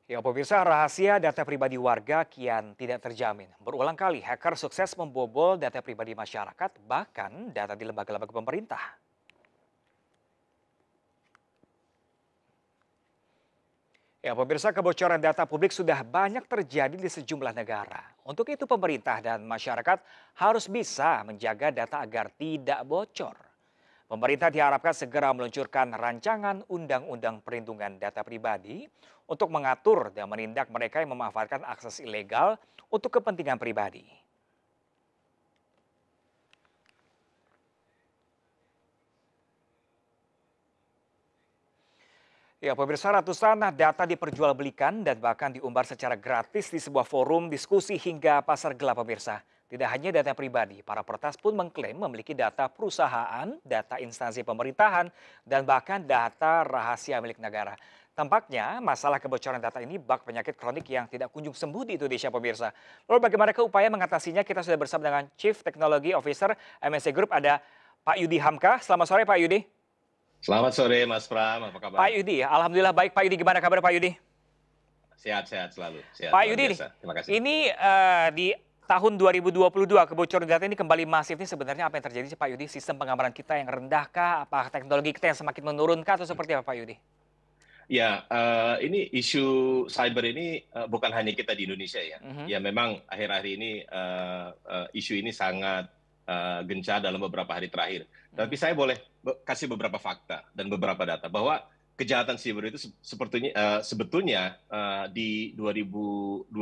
Ya, pemirsa, rahasia data pribadi warga kian tidak terjamin. Berulang kali, hacker sukses membobol data pribadi masyarakat, bahkan data di lembaga-lembaga pemerintah. Ya, pemirsa, kebocoran data publik sudah banyak terjadi di sejumlah negara. Untuk itu, pemerintah dan masyarakat harus bisa menjaga data agar tidak bocor. Pemerintah diharapkan segera meluncurkan rancangan Undang-Undang Perlindungan Data Pribadi untuk mengatur dan menindak mereka yang memanfaatkan akses ilegal untuk kepentingan pribadi. Ya, pemirsa, ratusan data diperjualbelikan dan bahkan diumbar secara gratis di sebuah forum diskusi hingga pasar gelap, pemirsa. Tidak hanya data pribadi, para peretas pun mengklaim memiliki data perusahaan, data instansi pemerintahan, dan bahkan data rahasia milik negara. Tampaknya masalah kebocoran data ini bak penyakit kronik yang tidak kunjung sembuh di Indonesia, pemirsa. Lalu bagaimana upaya mengatasinya? Kita sudah bersama dengan Chief Technology Officer MSC Group, ada Pak Yudi Hamka. Selamat sore, Pak Yudi. Selamat sore Mas Pram, apa Pak kabar? Yudi, ya, alhamdulillah baik. Pak Yudi, gimana kabar Pak Yudi? Sehat-sehat selalu, sehat Pak luar Yudi nih, biasa. Terima kasih. ini di tahun 2022 kebocoran data ini kembali masif nih, sebenarnya apa yang terjadi sih Pak Yudi? Sistem pengamanan kita yang rendah kah? Apa teknologi kita yang semakin menurun kah? Atau seperti apa Pak Yudi? Ya, ini isu cyber ini bukan hanya kita di Indonesia ya. Mhm. Ya memang akhir-akhir ini isu ini sangat gencar dalam beberapa hari terakhir. Tapi saya boleh kasih beberapa fakta dan beberapa data bahwa kejahatan siber itu sebetulnya di 2021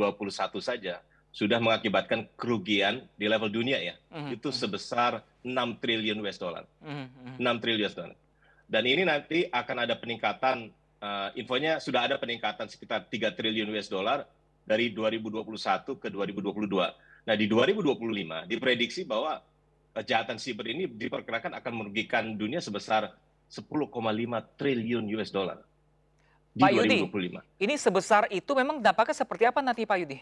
saja sudah mengakibatkan kerugian di level dunia ya. Mhm, Itu mhm, sebesar 6 triliun US dollar. mhm, mhm. 6 triliun US dollar. Dan ini nanti akan ada peningkatan, infonya sudah ada peningkatan sekitar 3 triliun US dollar dari 2021 ke 2022. Nah, di 2025 diprediksi bahwa kejahatan siber ini diperkirakan akan merugikan dunia sebesar 10,5 triliun US dollar di Pak Yudi, 2025. ini sebesar itu memang dampaknya seperti apa nanti Pak Yudi?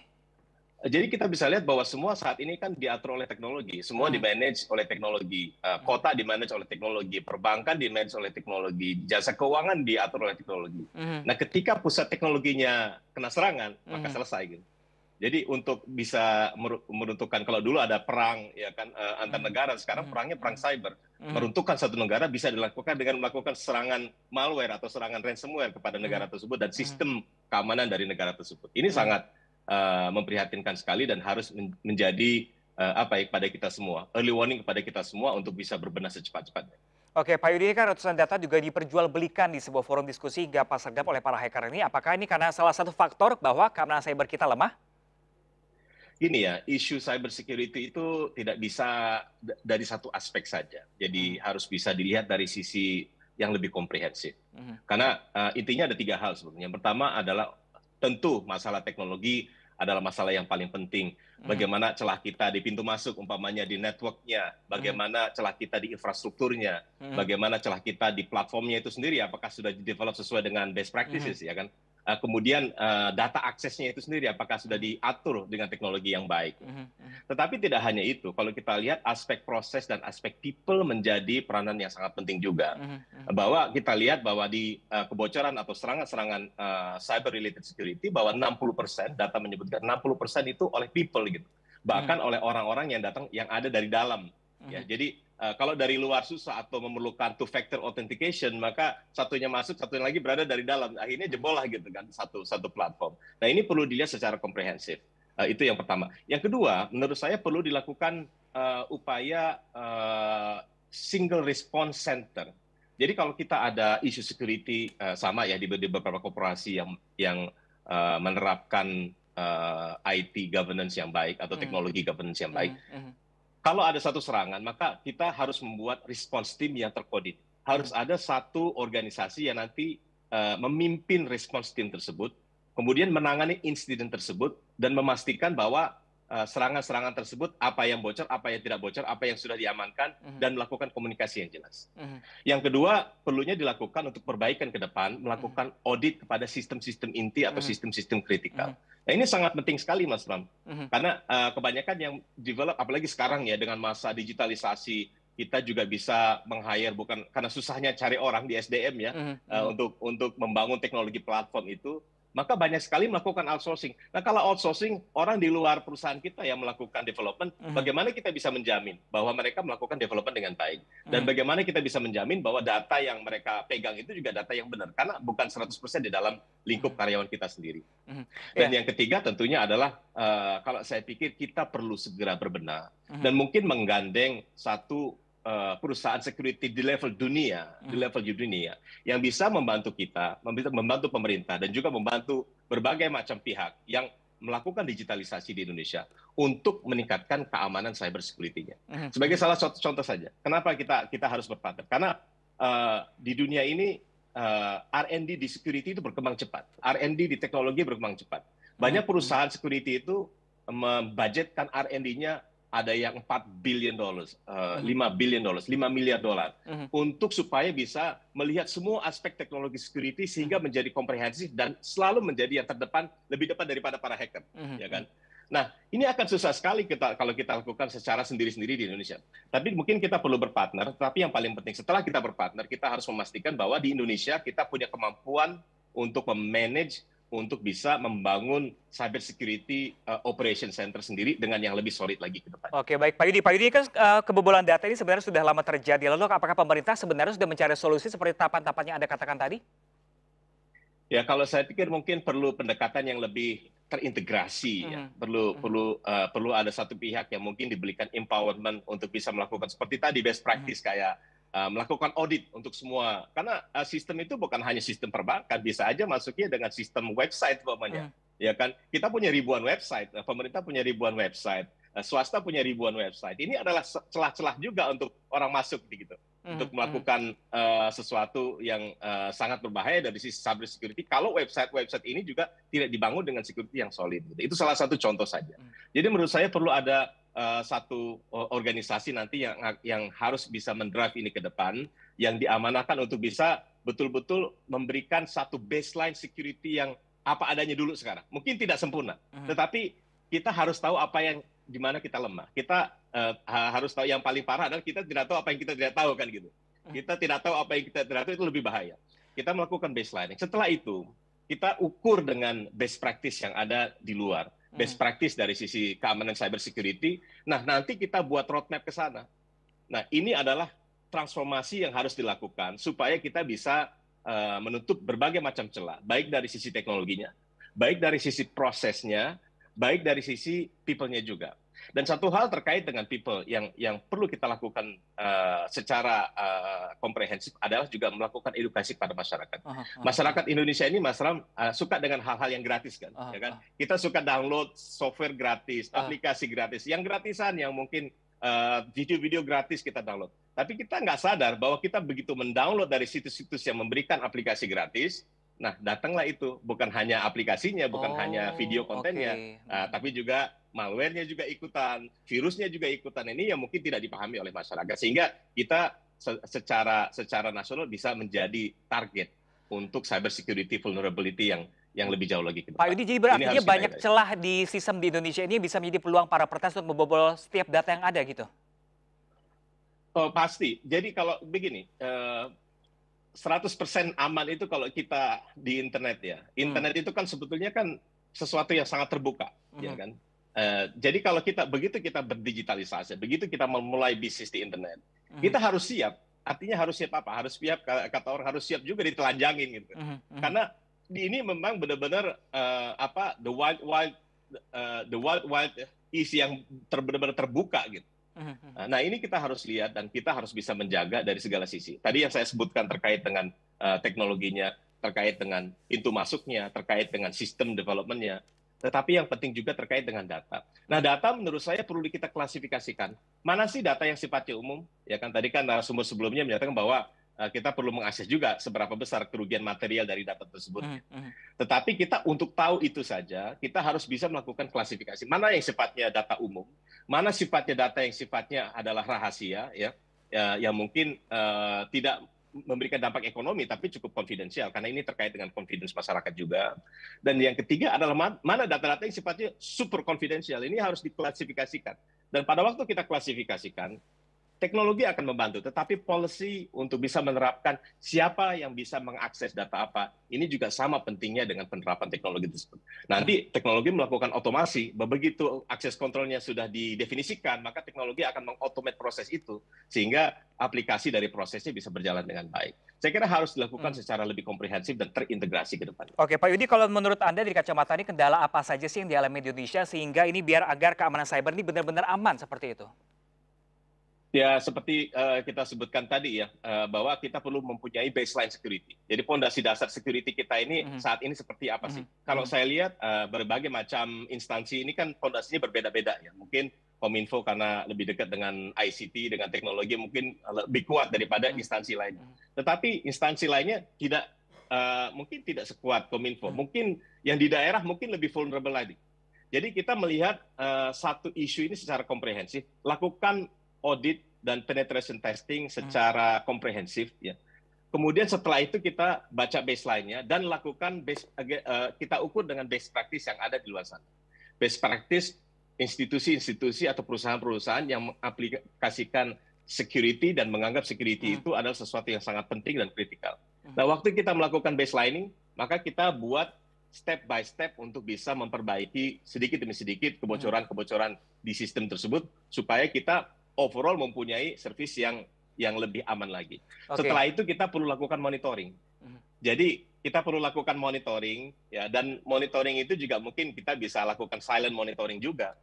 Jadi kita bisa lihat bahwa semua saat ini kan diatur oleh teknologi, semua Mhm, di-manage oleh teknologi, mhm, kota di-manage oleh teknologi, perbankan di-manage oleh teknologi, jasa keuangan diatur oleh teknologi. mhm, Nah, ketika pusat teknologinya kena serangan, maka mhm, selesai gitu. Jadi untuk bisa meruntuhkan, kalau dulu ada perang ya kan antar mhm, negara, sekarang mhm, perangnya perang mhm, cyber. mhm, Meruntuhkan satu negara bisa dilakukan dengan melakukan serangan malware atau serangan ransomware kepada negara mhm, tersebut dan mhm, sistem keamanan dari negara tersebut. Ini mhm. sangat memprihatinkan sekali dan harus menjadi apa ya pada kita semua, early warning kepada kita semua untuk bisa berbenah secepat-cepatnya. Oke, Pak Yudi, ini kan ratusan data juga diperjualbelikan di sebuah forum diskusi hingga pasar gelap oleh para hacker ini. Apakah ini karena salah satu faktor bahwa keamanan cyber kita lemah? Gini ya, isu cyber security itu tidak bisa dari satu aspek saja. Mhm, Jadi harus bisa dilihat dari sisi yang lebih komprehensif. mhm, Karena intinya ada tiga hal sebetulnya. Yang pertama adalah tentu masalah teknologi adalah masalah yang paling penting. mhm, Bagaimana celah kita di pintu masuk, umpamanya di networknya, mhm, bagaimana celah kita di infrastrukturnya, mhm, bagaimana celah kita di platformnya itu sendiri, apakah sudah di-develop sesuai dengan best mhm, practices, ya kan? Kemudian data aksesnya itu sendiri, apakah sudah mhm, diatur dengan teknologi yang baik. mhm, mhm, Tetapi tidak hanya itu, kalau kita lihat aspek proses dan aspek people menjadi peranan yang sangat penting juga. mhm, mhm, Bahwa kita lihat bahwa di kebocoran atau serangan-serangan cyber related security, bahwa 60%, data menyebutkan 60% itu oleh people gitu. mhm, Bahkan oleh orang-orang yang datang, yang ada dari dalam. Ya, mhm, jadi kalau dari luar susah atau memerlukan two factor authentication, maka satunya masuk, satunya lagi berada dari dalam. Akhirnya mhm, jebol lah gitu kan, satu platform. Nah, ini perlu dilihat secara komprehensif. Itu yang pertama. Yang kedua, menurut saya perlu dilakukan upaya single response center. Jadi kalau kita ada isu security sama ya di beberapa korporasi yang menerapkan IT governance yang baik atau mhm, teknologi governance yang baik, mhm, mhm, kalau ada satu serangan, maka kita harus membuat response team yang terkoordinir. Harus mhm, ada satu organisasi yang nanti memimpin response team tersebut, kemudian menangani insiden tersebut, dan memastikan bahwa serangan-serangan tersebut, apa yang bocor, apa yang tidak bocor, apa yang sudah diamankan, mhm, dan melakukan komunikasi yang jelas. mhm, Yang kedua, perlunya dilakukan untuk perbaikan ke depan, mhm, melakukan audit kepada sistem-sistem inti atau mhm, sistem-sistem kritikal. mhm, Nah, ini sangat penting sekali, Mas Bram. mhm, Karena kebanyakan yang develop, apalagi sekarang ya dengan masa digitalisasi, kita juga bisa meng-hire, bukan karena susahnya cari orang di SDM ya, mhm, mhm, untuk membangun teknologi platform itu, maka banyak sekali melakukan outsourcing. Nah, kalau outsourcing, orang di luar perusahaan kita yang melakukan development, bagaimana kita bisa menjamin bahwa mereka melakukan development dengan baik? Dan bagaimana kita bisa menjamin bahwa data yang mereka pegang itu juga data yang benar? Karena bukan 100% di dalam lingkup karyawan kita sendiri. Dan yang ketiga tentunya adalah, kalau saya pikir kita perlu segera berbenah dan mungkin menggandeng satu perusahaan security di level dunia, yang bisa membantu kita, membantu pemerintah dan juga membantu berbagai macam pihak yang melakukan digitalisasi di Indonesia untuk meningkatkan keamanan cyber security-nya. Sebagai salah satu contoh saja, kenapa kita harus berpartner? Karena di dunia ini R&D di security itu berkembang cepat, R&D di teknologi berkembang cepat. Banyak perusahaan security itu membudgetkan R&D-nya ada yang $4 billion, $5 billion, $5 miliar untuk supaya bisa melihat semua aspek teknologi security sehingga menjadi komprehensif dan selalu menjadi yang terdepan, lebih depan daripada para hacker, ya kan? Nah, ini akan susah sekali kalau kita lakukan secara sendiri-sendiri di Indonesia. Tapi mungkin kita perlu berpartner, tapi yang paling penting setelah kita berpartner, kita harus memastikan bahwa di Indonesia kita punya kemampuan untuk memanage, untuk bisa membangun cyber security operation center sendiri dengan yang lebih solid lagi ke depan. Oke, baik Pak Yudi. Pak Yudi, kan kebobolan data ini sebenarnya sudah lama terjadi. Lalu apakah pemerintah sebenarnya sudah mencari solusi seperti tahapan-tahapan yang Anda katakan tadi? Ya, kalau saya pikir mungkin perlu pendekatan yang lebih terintegrasi, ya. Perlu ada satu pihak yang mungkin diberikan empowerment untuk bisa melakukan seperti tadi best practice kayak melakukan audit untuk semua. Karena sistem itu bukan hanya sistem perbankan, bisa aja masuknya dengan sistem website umpamanya. Ya kan? Kita punya ribuan website, pemerintah punya ribuan website, swasta punya ribuan website. Ini adalah celah-celah juga untuk orang masuk gitu. Untuk melakukan sesuatu yang sangat berbahaya dari sisi cyber security kalau website-website ini juga tidak dibangun dengan security yang solid. Gitu. Itu salah satu contoh saja. Jadi menurut saya perlu ada satu organisasi nanti yang harus bisa mendrive ini ke depan, yang diamanahkan untuk bisa betul-betul memberikan satu baseline security yang apa adanya dulu sekarang. Mungkin tidak sempurna, tetapi kita harus tahu apa yang di mana kita lemah. Kita harus tahu yang paling parah adalah kita tidak tahu apa yang kita tidak tahu kan gitu. Kita tidak tahu apa yang kita tidak tahu itu lebih bahaya. Kita melakukan baselining. Setelah itu kita ukur dengan best practice yang ada di luar. Best practice dari sisi keamanan cyber security. Nah, nanti kita buat roadmap ke sana. Nah, ini adalah transformasi yang harus dilakukan supaya kita bisa menutup berbagai macam celah, baik dari sisi teknologinya, baik dari sisi prosesnya, baik dari sisi people-nya juga. Dan satu hal terkait dengan people yang perlu kita lakukan secara komprehensif adalah juga melakukan edukasi pada masyarakat. Masyarakat Indonesia ini, Mas Ram, suka dengan hal-hal yang gratis kan, ya kan? Kita suka download software gratis, aplikasi gratis, yang gratisan, yang mungkin video-video gratis kita download. Tapi kita nggak sadar bahwa kita begitu mendownload dari situs-situs yang memberikan aplikasi gratis. Nah, datanglah itu, bukan hanya aplikasinya, bukan hanya video kontennya, tapi juga malware-nya juga ikutan, virusnya juga ikutan. Ini yang mungkin tidak dipahami oleh masyarakat, sehingga kita secara nasional bisa menjadi target untuk cyber security vulnerability yang lebih jauh lagi ke depan. Pak Yudi, jadi berarti banyak celah di sistem di Indonesia ini bisa menjadi peluang para peretas untuk membobol setiap data yang ada gitu? Oh, pasti. Jadi kalau begini, 100% aman itu kalau kita di internet ya. Internet itu kan sebetulnya kan sesuatu yang sangat terbuka, ya kan. Jadi kalau begitu kita berdigitalisasi, begitu kita memulai bisnis di internet, kita harus siap. Artinya harus siap apa? Harus siap, kata orang harus siap juga ditelanjangin gitu. Karena ini memang benar-benar the wild isi yang benar-benar terbuka gitu. Nah, ini kita harus lihat dan kita harus bisa menjaga dari segala sisi. Tadi yang saya sebutkan terkait dengan teknologinya, terkait dengan pintu masuknya, terkait dengan sistem development-nya. Tetapi yang penting juga terkait dengan data. Nah, data menurut saya perlu kita klasifikasikan. Mana sih data yang sifatnya umum? Ya kan tadi kan narasumber sebelumnya menyatakan bahwa kita perlu mengakses juga seberapa besar kerugian material dari data tersebut. Tetapi kita untuk tahu itu saja, kita harus bisa melakukan klasifikasi. Mana yang sifatnya data umum, mana sifatnya data yang sifatnya adalah rahasia, ya yang mungkin tidak memberikan dampak ekonomi, tapi cukup konfidensial, karena ini terkait dengan confidence masyarakat juga. Dan yang ketiga adalah mana data-data yang sifatnya super konfidensial, ini harus diklasifikasikan. Dan pada waktu kita klasifikasikan, teknologi akan membantu, tetapi policy untuk bisa menerapkan siapa yang bisa mengakses data apa, ini juga sama pentingnya dengan penerapan teknologi tersebut. Nanti teknologi melakukan otomasi, begitu akses kontrolnya sudah didefinisikan, maka teknologi akan mengautomate proses itu, sehingga aplikasi dari prosesnya bisa berjalan dengan baik. Saya kira harus dilakukan secara lebih komprehensif dan terintegrasi ke depan. Oke, Pak Yudi, kalau menurut Anda dari kacamata ini kendala apa saja sih yang dialami di Indonesia sehingga ini biar agar keamanan cyber ini benar-benar aman seperti itu? Ya, seperti kita sebutkan tadi ya, bahwa kita perlu mempunyai baseline security. Jadi pondasi dasar security kita ini saat ini seperti apa sih? Kalau saya lihat berbagai macam instansi ini kan pondasinya berbeda-beda ya. Mungkin Kominfo karena lebih dekat dengan ICT, dengan teknologi mungkin lebih kuat daripada instansi lainnya. Tetapi instansi lainnya mungkin tidak sekuat Kominfo. Mungkin yang di daerah mungkin lebih vulnerable lagi. Jadi kita melihat satu isu ini secara komprehensif, lakukan audit dan penetration testing secara komprehensif ya. Kemudian setelah itu kita baca baseline-nya dan lakukan kita ukur dengan best practice yang ada di luar sana. Best practice institusi-institusi atau perusahaan-perusahaan yang mengaplikasikan security dan menganggap security itu adalah sesuatu yang sangat penting dan kritikal. Nah, waktu kita melakukan baselining, maka kita buat step by step untuk bisa memperbaiki sedikit demi sedikit kebocoran-kebocoran di sistem tersebut supaya kita overall mempunyai service yang lebih aman lagi. Setelah itu kita perlu lakukan monitoring. Jadi kita perlu lakukan monitoring ya, dan monitoring itu juga mungkin kita bisa lakukan silent monitoring juga.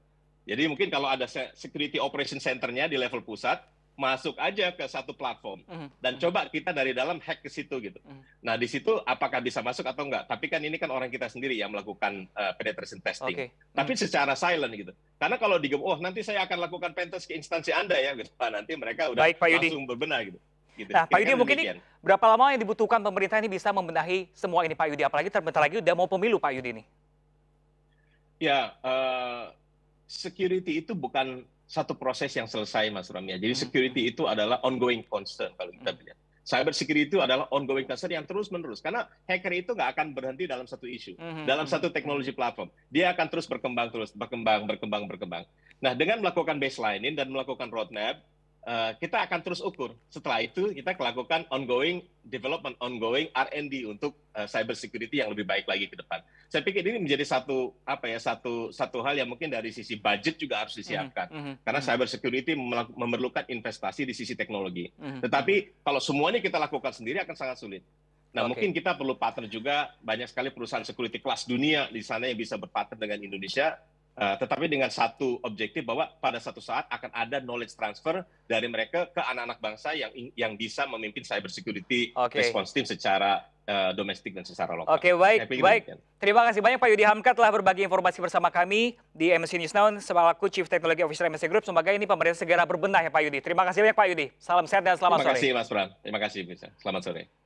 Jadi mungkin kalau ada security operation center-nya di level pusat, masuk aja ke satu platform dan coba kita dari dalam hack ke situ gitu. Nah, di situ apakah bisa masuk atau enggak? Tapi kan ini kan orang kita sendiri yang melakukan penetration testing. Tapi secara silent gitu. Karena kalau nanti saya akan lakukan pentest ke instansi Anda ya gitu. Nanti mereka udah langsung berbenah gitu. Nah, Pak Yudi, mungkin ini berapa lama yang dibutuhkan pemerintah ini bisa membenahi semua ini, Pak Yudi? Apalagi terbentar lagi udah mau pemilu, Pak Yudi ini. Ya, security itu bukan satu proses yang selesai, Mas Ramya. Jadi security itu adalah ongoing concern kalau kita lihat. Cyber security itu adalah ongoing concern yang terus-menerus. Karena hacker itu nggak akan berhenti dalam satu isu, dalam satu teknologi platform. Dia akan terus berkembang, berkembang. Nah, dengan melakukan baselining dan melakukan roadmap, kita akan terus ukur. Setelah itu kita lakukan ongoing development, ongoing R&D untuk cyber security yang lebih baik lagi ke depan. Saya pikir ini menjadi satu hal yang mungkin dari sisi budget juga harus disiapkan. Karena cyber security memerlukan investasi di sisi teknologi. Tetapi kalau semuanya kita lakukan sendiri akan sangat sulit. Nah, mungkin kita perlu partner juga, banyak sekali perusahaan security kelas dunia di sana yang bisa berpartner dengan Indonesia. Tetapi dengan satu objektif bahwa pada satu saat akan ada knowledge transfer dari mereka ke anak-anak bangsa yang bisa memimpin cyber security response team secara domestik dan secara lokal. Oke, baik. Terima kasih banyak Pak Yudi Hamka telah berbagi informasi bersama kami di MSC News Now selaku Chief Technology Officer MSC Group. Semoga ini pemerintah segera berbenah ya Pak Yudi. Terima kasih banyak Pak Yudi. Salam sehat dan selamat sore. Terima kasih Mas Bram. Terima kasih. Selamat sore.